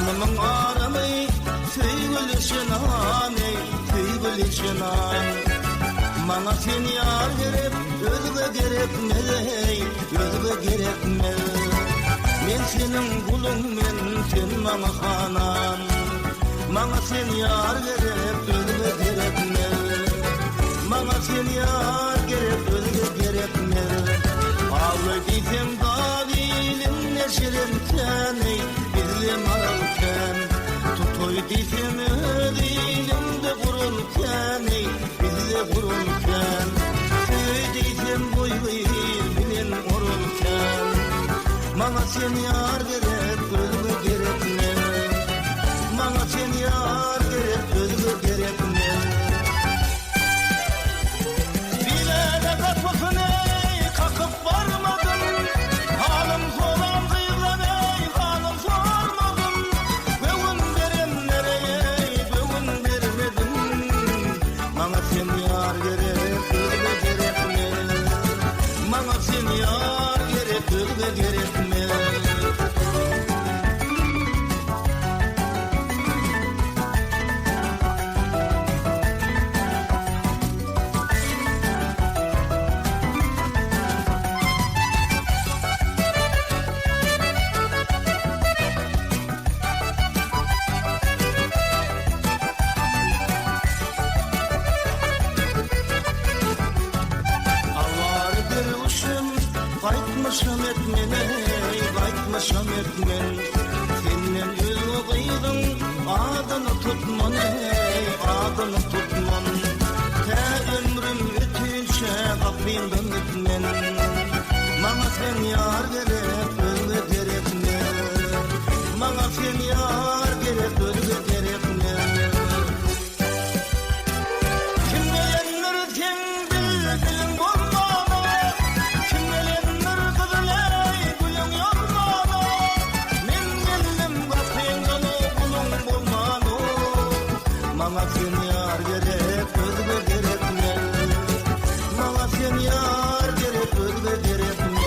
Canımın ağrını söygülüşün aney, söygülüşün an. Bana sen yar gerek, özge gerekmey, özge gerekmey. Men senin kulun men, sen bana hanan. Bana sen yar gerek, özge gerekmey. Bana sen yar gerek, özge gerekmey. Ağlı gitsem davilim neşirim seni, bizim aralken. Tutoy desem ödilimde kurulken, bizde kurulken. Söy desem boy bilen orulken. Bana sen yar gerek, özge gerekme. Bana sen yar gerek, özge gerekme. Bilele kapısın ey, kakıp varmadın. Halim soran kıyılan ey, halim sormadın. Bugün verem nereye, bugün vermedim. Bana sen yar gerek, özge gerekme. Bana sen yar gerek, özge gerekme. Kaytmışam etmen ey, kaytmışam etmen. Senden özü kıydın, adını tutman ey, adını tutman. Te ömrüm ötünçe kapıyından gitmen. Bana sen yar gerek, özge gerekme. Bana sen yar gerek, özge gerekme. Kim gelenler kim bildiğin olmalı. Bana sen yar gerek, özge gerekme. Bana sen yar gerek, özge gerekme.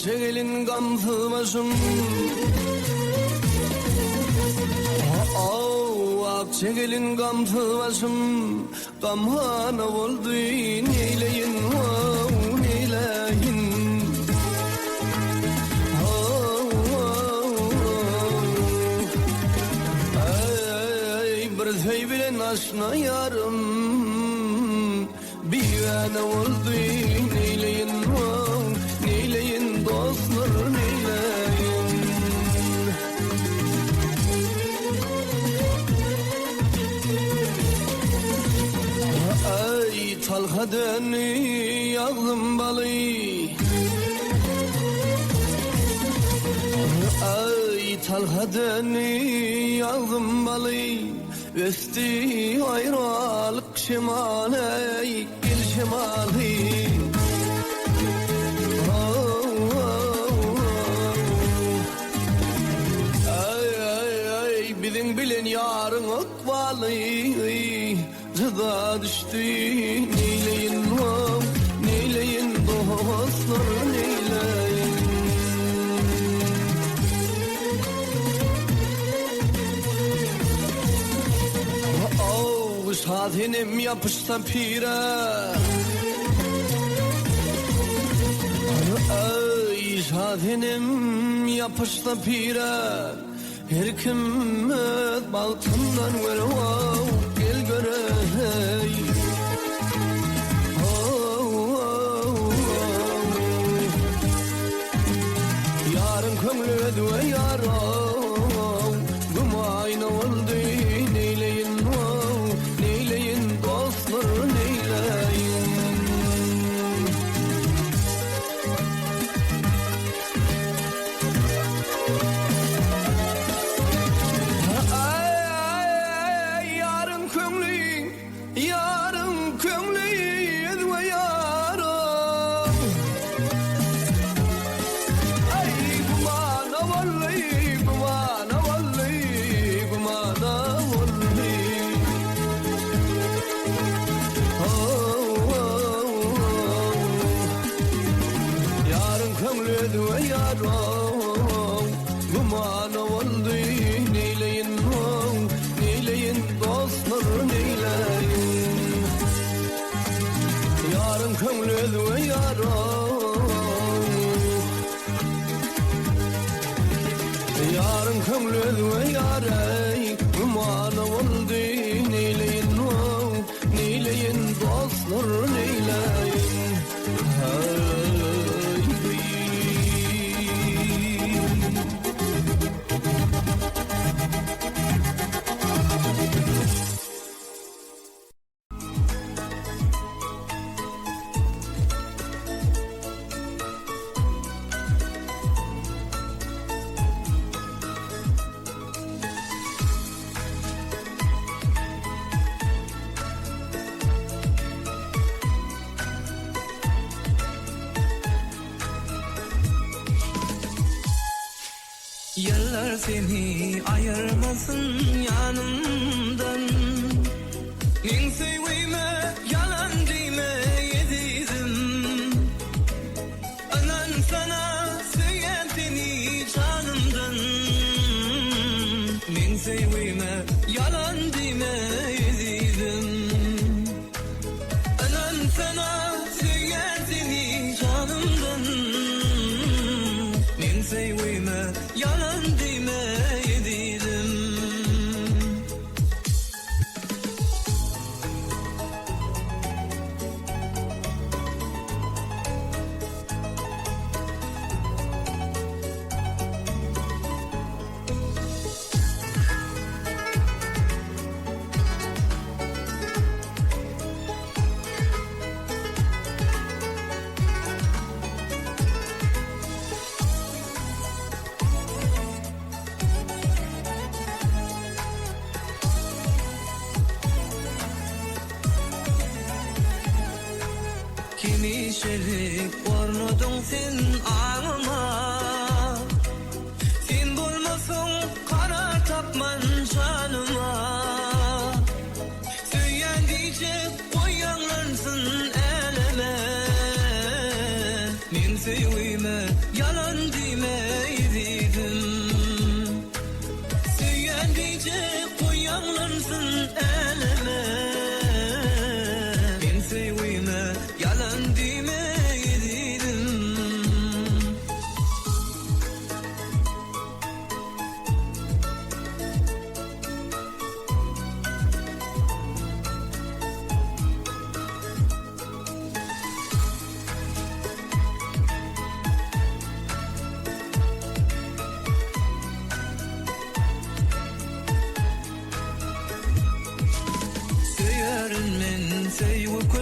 Akçegelin gamlı başım, Akçegelin gamlı başım, gamhana oldu neyleyin, neyleyin. Bir köy bilen aşna yarım, bivane oldu neyleyin, neyleyin dostlar neyleyin. Ay talha dönü yağdım balı, ay talha dönü yağdım balı. Östü ayrılık şemale, gel şemali. Ay bizim bilen yarın akbalı, rıza düştü neyleyin, neyleyin dostlar neyleyin. Şadinim yapışsa pire, ay şadinim yapışsa pire. Her kim baltından ver, gel görey. Yarın kömlü ödüve yarım, gumayna oldu neyleyin, neyleyin dostlar neyleyin. Ay yarın kömlü, yarın kömlü ödüve yarım. Ay gumana vallahi, gumana vallahi, gumana vallahi. Yarın kömlü ödüve yarım, gumana vallahi neyleyin, neyleyin dostlar neyleyin. Yarın kömlü ödüve yarım, yarın kömlü ödüve yarım, gumana vallahi neyleyin, neyleyin dostlar neyleyin. Yıllar seni ayırmasın yanımdan. Min sevime yalan deme yedizim. Anan sana söyler seni canımdan. Min sevime yalan deme yedizim. Anan sana söyler seni canımdan. Min sevime yalan demeydim. Kimi şerik ornudun sen ağıma. Sen bulmasın karar tapman canıma. Söyleyen diyecek koyanlansın eleme. Min sevime yalan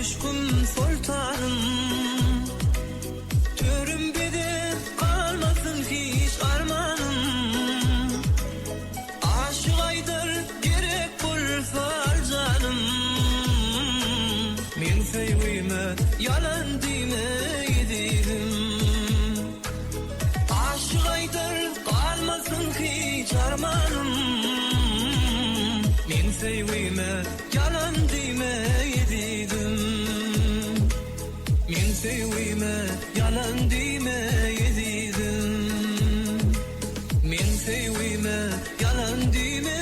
coşkun sultanım. Törümbede kalmasın hiç armanım. Aşık Aydar gerek bolsa canım. Men sevgime yalan demeydim. Aşık Aydar kalmasın hiç armanım. Men sevgime yalan demeydim. Men sevgime yalan demeydim. Men sevgime yalan demeydim.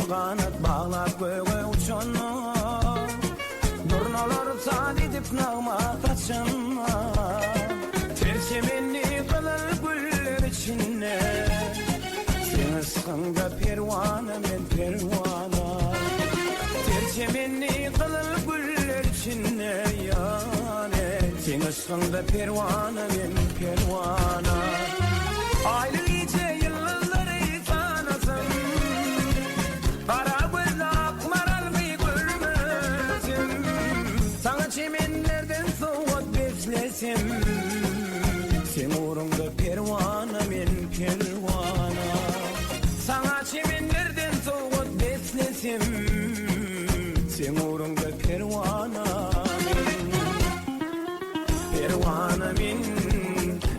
kanat bağlap göğe uçanma Durnalar sal edip nağma taşınma Tersemenni kılır güller içinde Sen ıskında pervana men pervana Tersemenni kılır güller içinde yâre Sen ıskında pervana men pervana Ayrıca yılları tanasın Kara göz akmaralmayı görmezim Sana çemenlerden soğuk beslesim Sen uğrunda pervana men pervana Sana çemenlerden soğuk beslesim Sen uğrunda pervana men Pervana men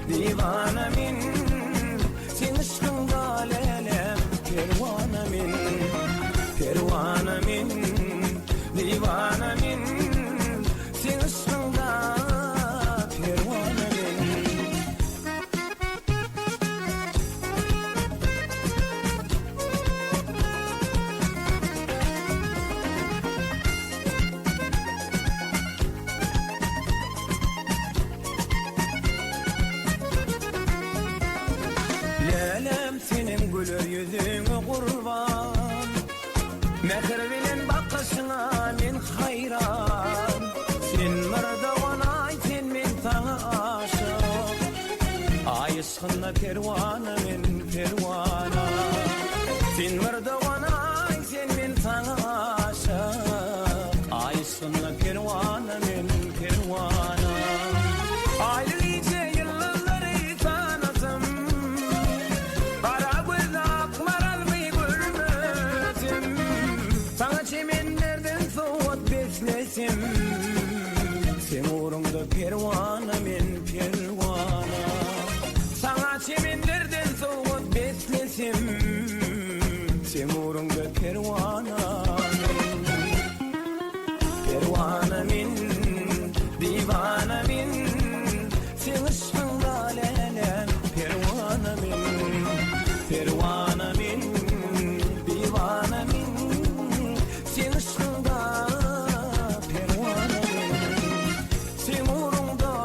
divana men Sen ışkında lelem pervana men Pervana men divana men Sen ışkında pervana men Lelem senin gülür yüzüne kurban Mehir bilen bakışına men hayran Sen mırdavanay sen men sana aşık Ay ışkında pervana men pervana Sen mırdavanay sen men sana aşık Ay ışkında pervana men pervana Ayrıca yılları tanasım Kara göz akmaralmayı görmezim Sana çemenlerden soğuk beslesim Sen uğrunda pervana men pervana Sana çemenlerden soğuk beslesim Sen uğrunda pervana men Pervana men divana men Sen ışkında lelem pervana men Pervana men divana men Sen ışkında pervana men Sen uğrunda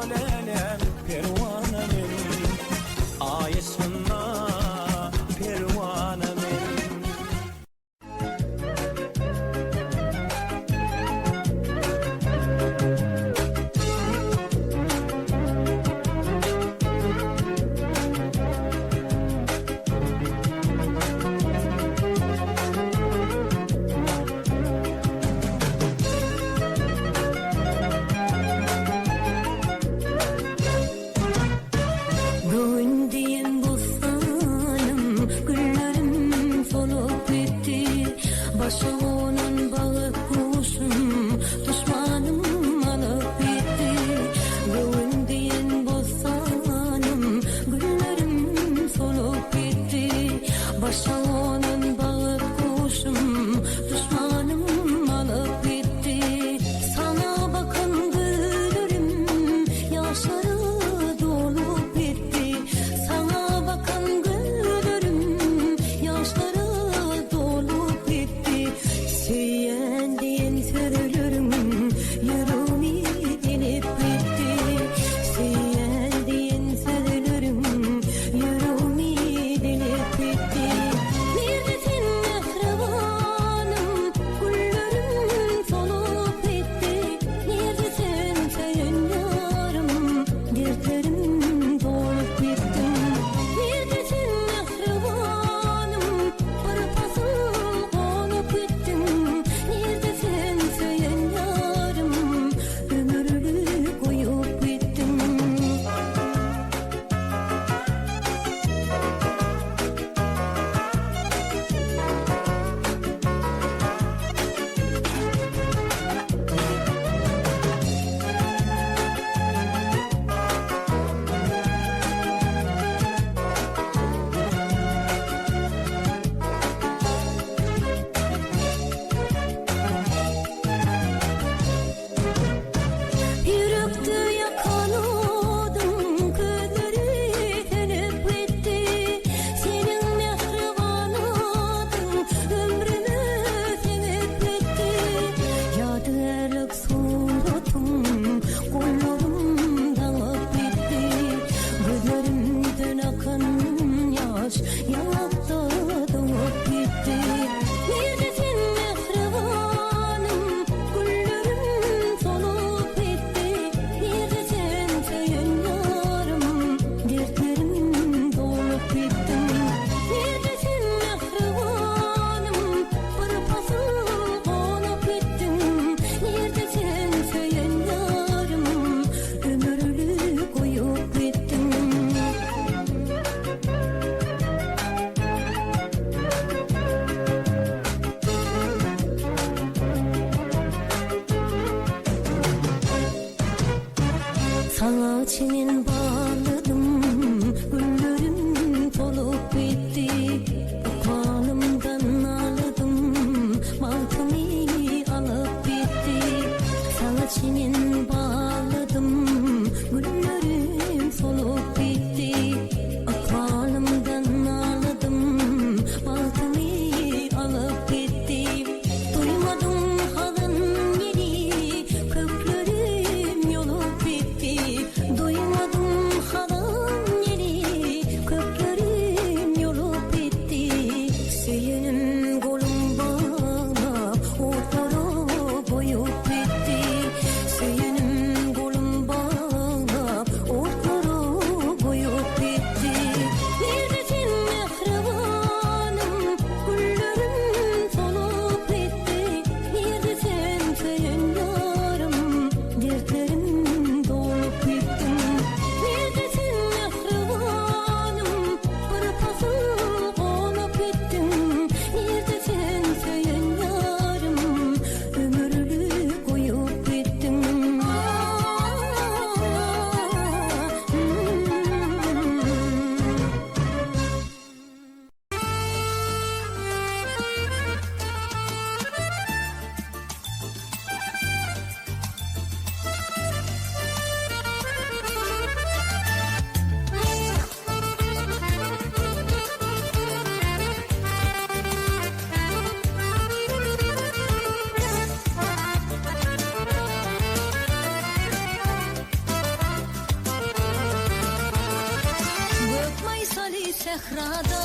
sehrada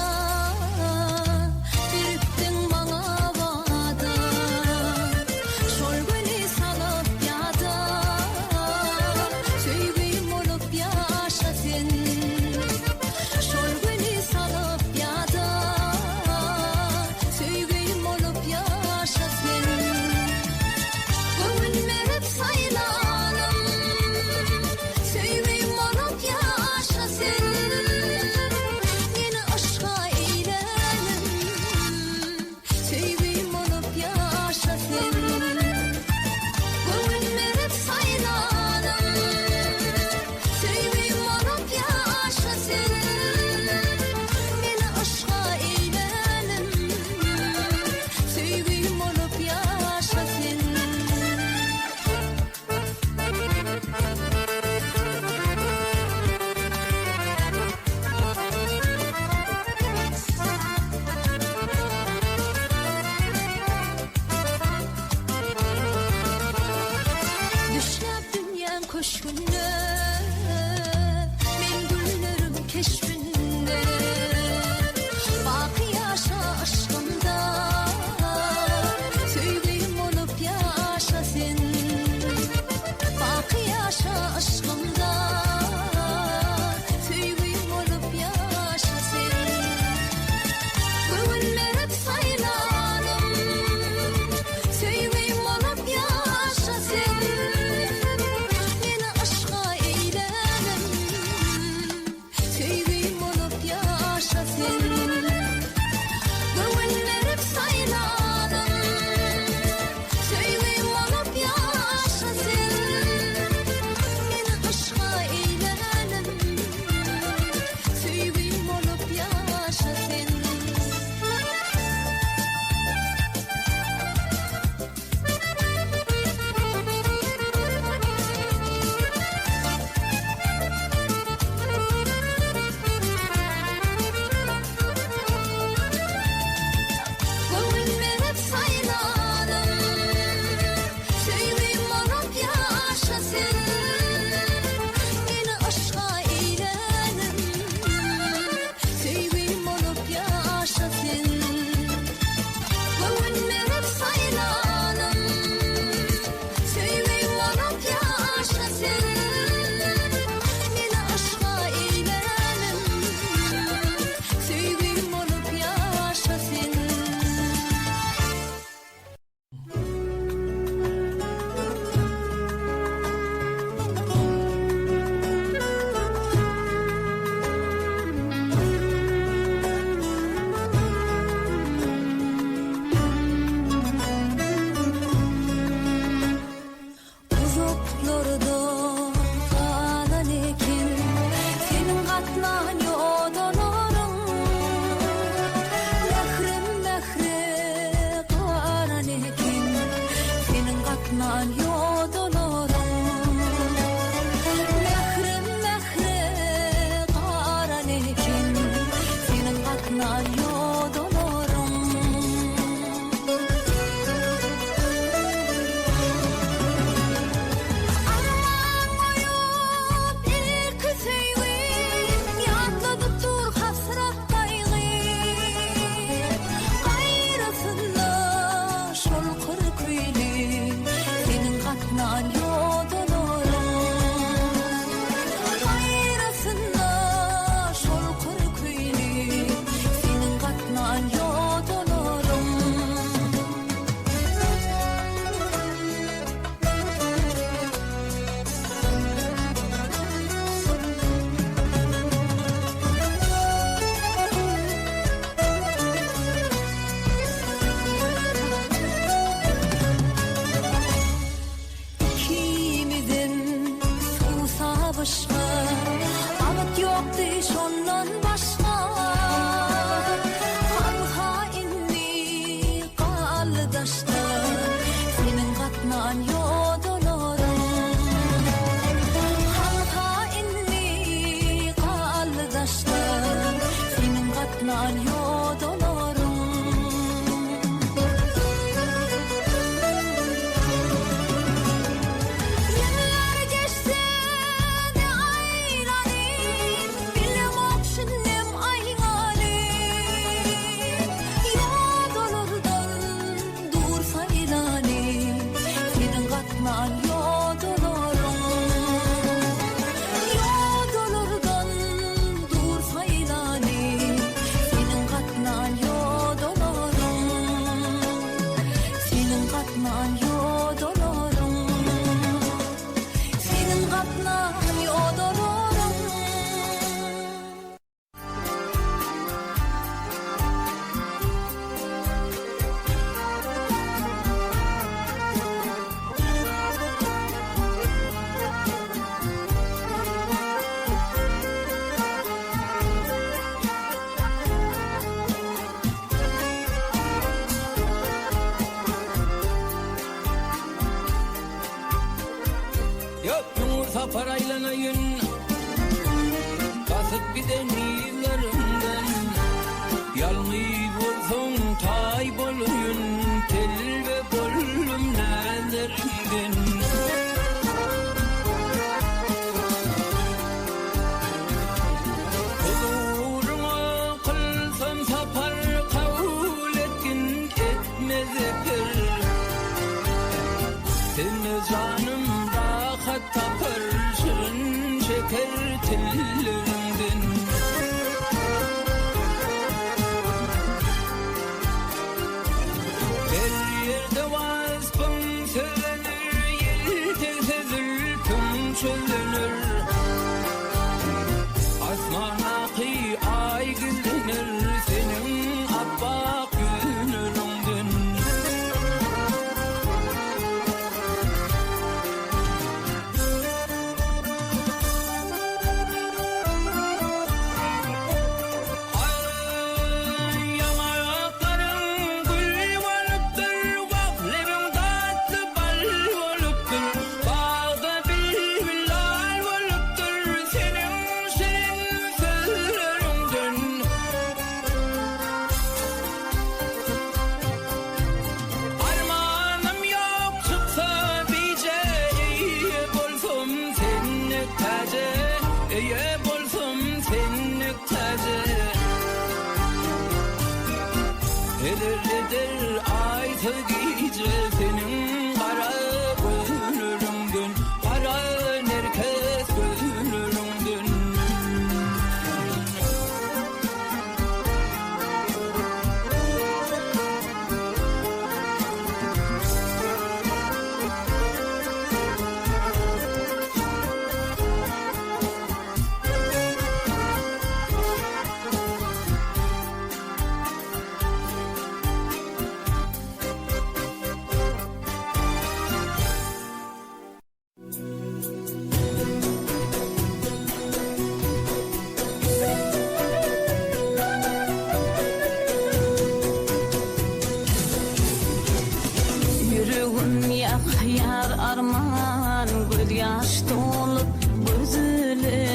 biriktin bana vada şol güni salıp yada söygüyüm olup yaşa sen şol güni salıp yada söygüyüm olup yaşa sen bugün merip saylanım söygüyüm olup yaşa sen yine aşka eğlenim söygüyüm olup yaşa sen bugün merip saylanım söygüyüm olup yaşa sen yine aşka eğlenim söygüyüm olup yaşa sen Düşlep dünyam köşkünde men güllerim keşfinde Baki yaşa aşkımda söygüyüm olup yaşa sen Baki yaşa aşkımda söygüyüm olup yaşa sen Bugün merip saylanım söygüyüm olup yaşa sen yine aşka eğlenim söygüyüm olup yaşa sen bugün merip saylanım söygüyüm olup yaşa sen yine aşka eğlenim söygüyüm olup yaşa sen bugün merip saylanım söygüyüm olup yaşa sen yine aşka eğlenim söygüyüm olup yaşa sen bugün merip saylanım söygüyüm olup yaşa sen yine aşka eğlenim söygüyüm olup yaşa sen Uzaklarda kalan ekin senin katlan yodolarım Mehrim mehre kalan ekin senin katlan yodolarım Mehrim mehre kalan ekin senin katlan yodolarım Aman oyup ilki söygüyüm yadladı dur hasrat kaygı Gayrısında şol kır köylü senin katlan yodolarım Gayrısında şol kır köylü senin katlan yodolarım İkimizin susa başka Avat yoktu şondan başka Han hainli kaldaşta senin katlan yodolarım Han hainli kaldaşta senin katlan yodolarım Yıllar geçse de aylanayım Bilem okşunnem ayına giden yıllarımdan. Yalnız olsun tay boluyun, tel ve bollum nelerimden. Huzuruma kılsam sapar, kavul etkin etmez eper. Senin canım rahat tapar, şirin şeker tellerinden. Her yerde vaspın söylenir, yelde zülfüm çözülür. Asmanaki ay gizlenir, senin abbak günüründen. Yanakların gül oluptur, vaklerim tatlı bal oluptur. Bağda bülbül lal oluptur, senin şirin sözlerinden. Armanım yok çıksa bice, iyi bolsam senlik taze, iyi bolsam senlik taze. Eder aytı gece senin kara gönlümdün, kara nerkes gönlümdün. Yüreğim yakyar arman, göz yaş dolup gözleri.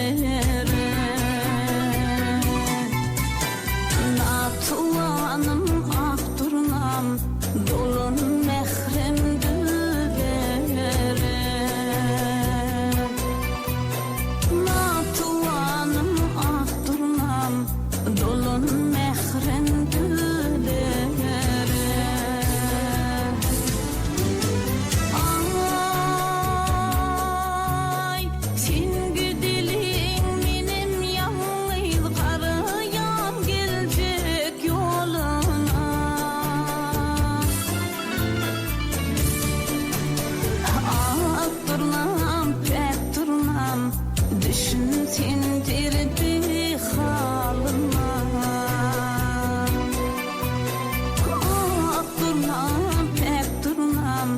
Natuanım ah durnam, dolun mehrem düleri. Natuanım ah durnam, dolun mehrem düleri. Ay, sen güdelim benim yalnız karayam gelecek yoluna. Ah durnam, pek durnam, düşün sindirdi halıma. Ah durnam, pek durnam,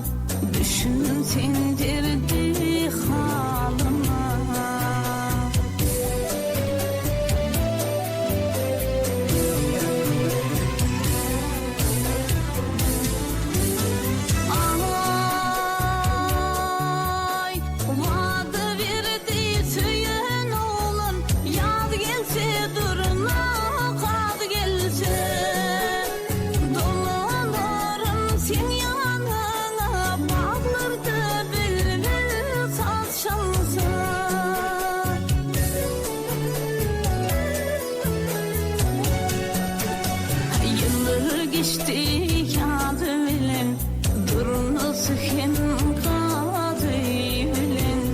düşün sindirdi halıma. Ay, vadı verdi söyün oğlum, yaz gelse durma, kad gelse. Dolanırım sen yanına, bağlarda bülbül saz çalsa. Yıllar geçti yadı bilen, durması hem kadı bilen.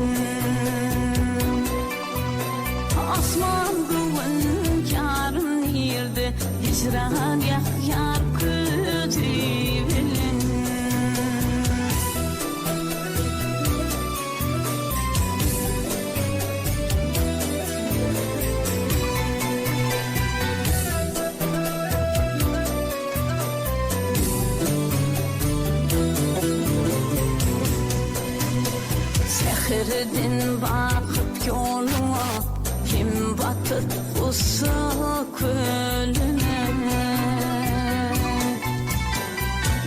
Asman gülün yarın yerde, hicran yakyar kötü bilen. Seherden bakıp yoluma, kim batıp usak kölüne.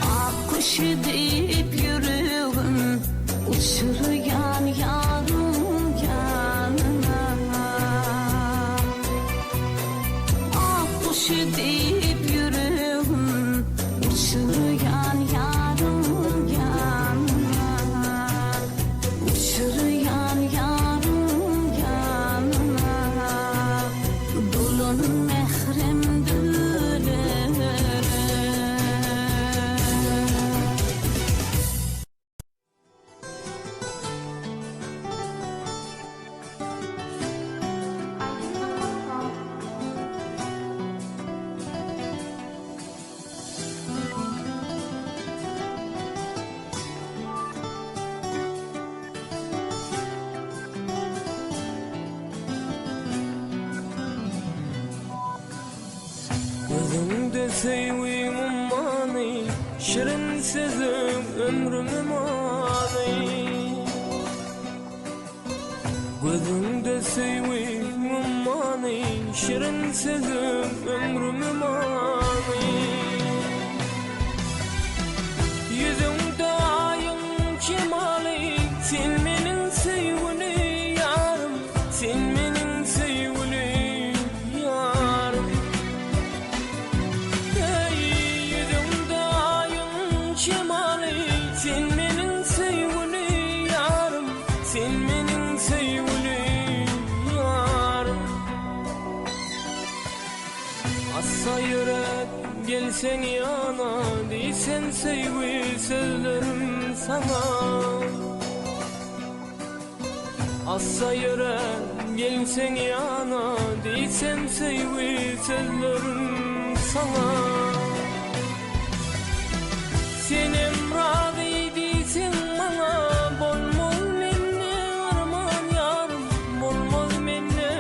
Akkuş deyip yüreğim, uçuruyan yarım yanına. kuşu deyip yüreğim uçuruyan yarım yanına, uçuruyan yarım yanına, dolun mehrem dülere. Gözümde sevim ummanı, şirin sözüm ömrümü mani. Gözümde sevim ummanı, şirin sözüm ömrümü mani. Yüzümde ayın kemali, sen benim sevgili yarım, sen benim sevgili yarım. Cemali, sen benim sevgili yarım, sen benim sevgili yarım. Assa yürek gelsen yana, değilsen sevgi sözlerim sana. Assa yürek gelsen yana, değilsen sevgi sözlerim sana. Sen emradi değilsin bana, bolmaz menne arman yarım, bolmaz menne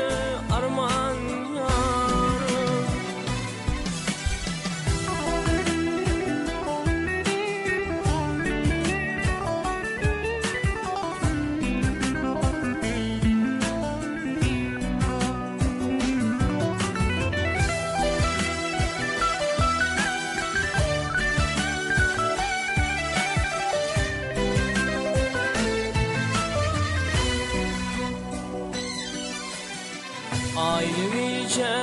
arman yarım. Ailemice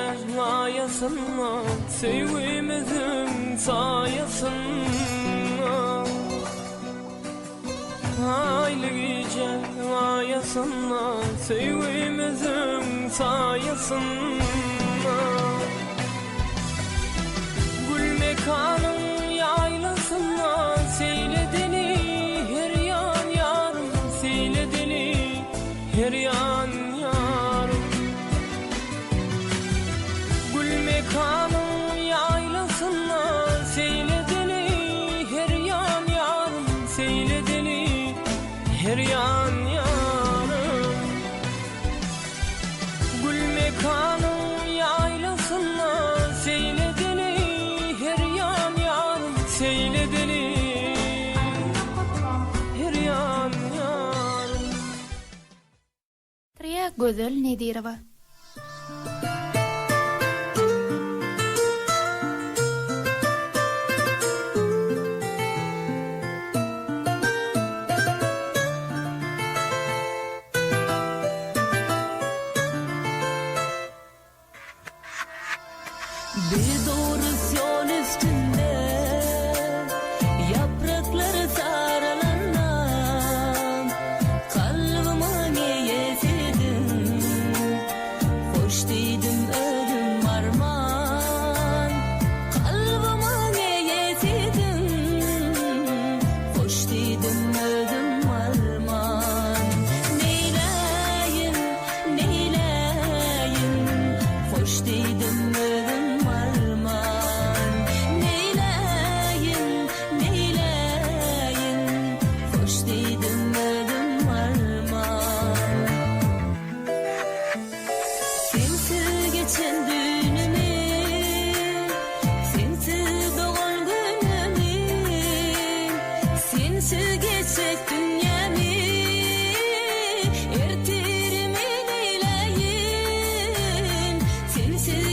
ayasına, sevgimizin sayasına. Ailemice ayasına, sevgimizin sayasına. Gül mekanın yaylasına, seyredeni her yan yarım, seyredeni her yan yarım. Mekanın yaylasına, seyredeni her yan yarım, seyredeni her yan yarım. Gül mekanın yaylasına, seyredeni her yan yarım, seyredeni her yan yarım. Triya Gözel Nedirova. Bir doğru yol üstünde yaprakları saralanam, kalbime niyetidim, hoş dedim ölüm arman. Kalbime niyetidim, hoş dedim ölüm arman. Neyleyim, neyleyim, hoş dedim ölüm arman. Neyleyim, neyleyim, hoş dedim ölüm arman. Sensiz geçen düğünümü, sensiz doğan günümü, sensiz geçecek dünyamı, ertirme neyleyim, sensiz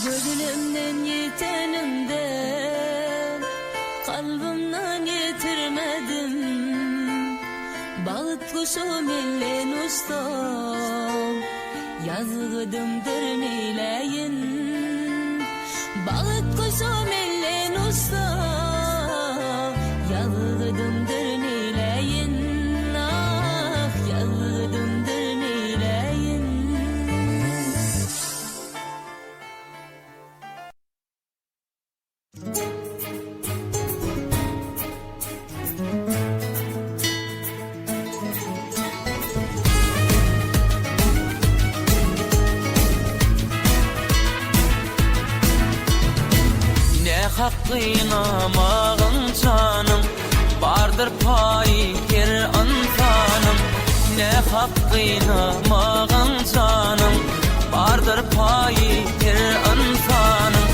Gözümden yetenimden, kalbimden yetirmedim. Bağıt kuşum ellen ustam, yazgıdımdır neyleyin. Bağıt kuşum ellen ustam, yazgıdımdır neyleyin. Ah, yazgıdımdır neyleyin. Hakkıyla mağın canım, vardır payı her insanım. Ne hakkıyla mağın canım, vardır payı her insanım.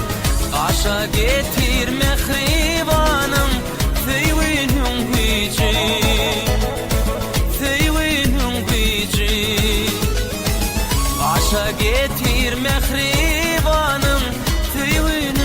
Aşa getir mehribanım, feyvinun gücü, feyvinun gücü. Aşa getir mehribanım, feyvinun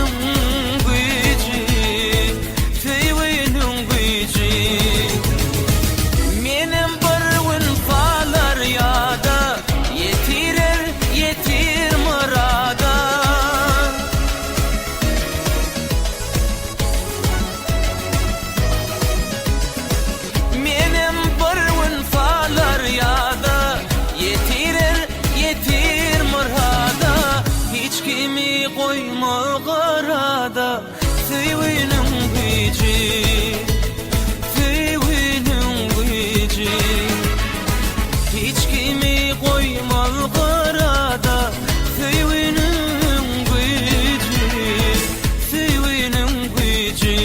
koyma karada, feyvinun gücü, feyvinun gücü. Hiç kimi koyma karada, feyvinun gücü, feyvinun gücü.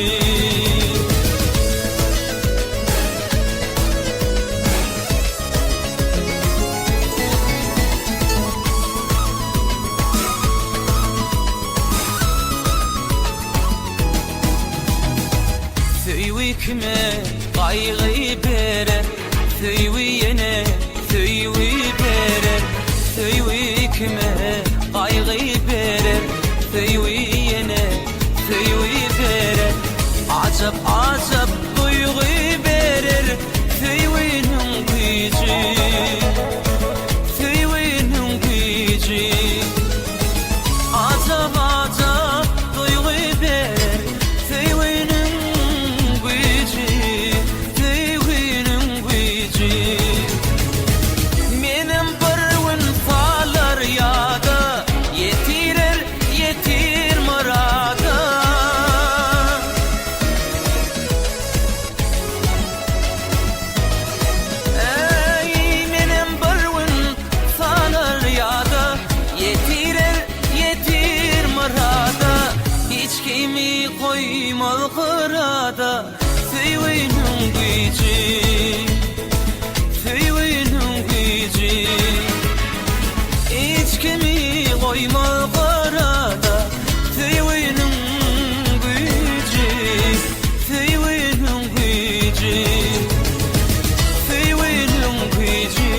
Kime kaygı verer, söyvi yene, söyvi verer. Söyvi kime kaygı verer, söyvi yene, söyvi verer. Acap acap duygu verer, söyvinun gücü, söyvinun gücü. Acap acap duygu verer, söyvinun koymal kırada, feyvinun gücü, feyvinun gücü. Hiç kimi koymal kırada, feyvinun gücü, feyvinun gücü, feyvinun gücü,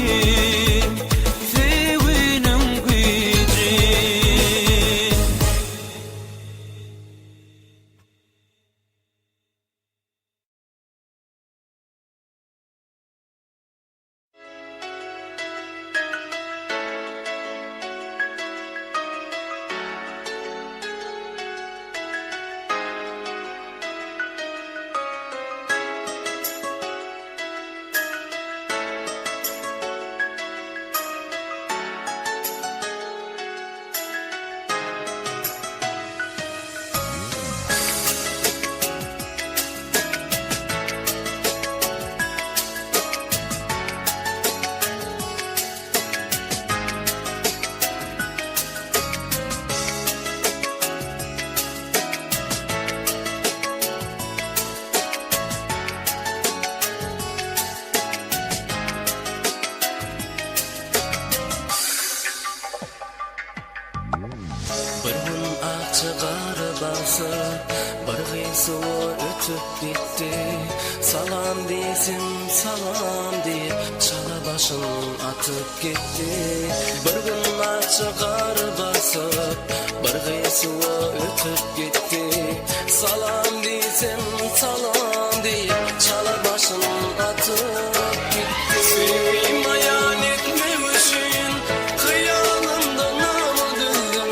feyvinun gücü. Çıkarı bası bargısı ötüp gitti. Salam desin salam deyip çala başın atıp gitti. Bir gün çıkarı basıp kıyısına ötüp gitti. Salam desem salam deyip çala başını atıp gitti. Seveyim hayal etmemişsin, hıyalımda namı düzdüm.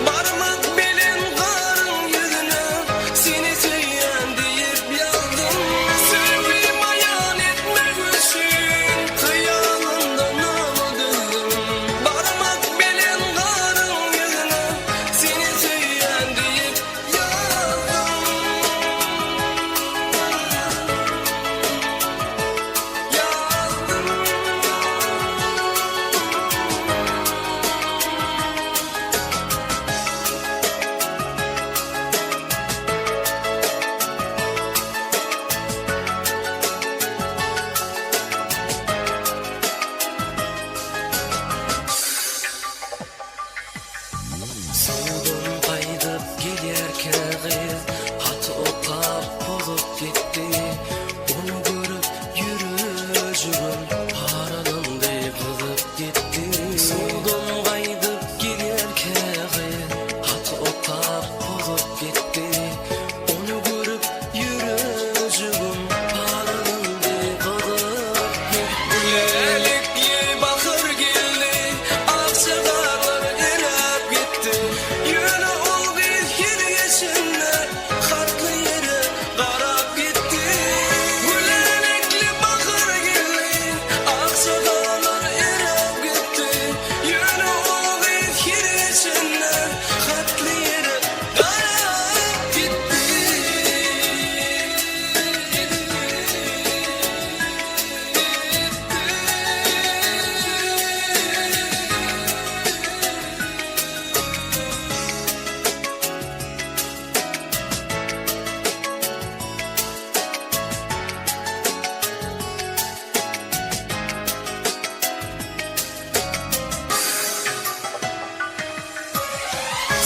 Barmak belin karın yüzüne, seni söyleyen deyip yazdım. Seveyim hayal etmemişsin, hıyalımda namı düzdüm. Barmak belin karın yüzüne, seni söyleyen deyip yazdım. Sudum kaydıp giderken kız hatı okap bolup gitti. Onu görüp yürüyüşüm paranındı kızıp gitti. Sudum kaydıp giderken kız hatı okap bolup gitti. Onu görüp yürüyüşüm paranındı kızıp gitti. Gülelikli bakır geldi, akçakarlar erep gitti. Yönü ol bir hirgeçinde, katlı yere karap gitti. Gülelikli bakır geldi, akçakarlar erep gitti. Yönü ol bir hirgeçinde, katlı yere karap gitti.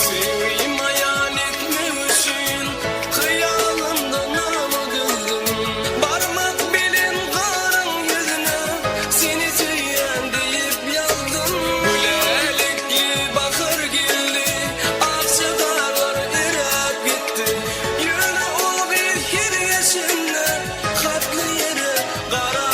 Seveyim hayal etmemişsin, hıyalımda namı düzdüm. Barmak belin karın yüzüne, seni söyleyen deyip yazdım. Gülelikli bakır geldi, akçakarlar erep gitti. Yönü ol bir hirgeçinde, katlı yere karap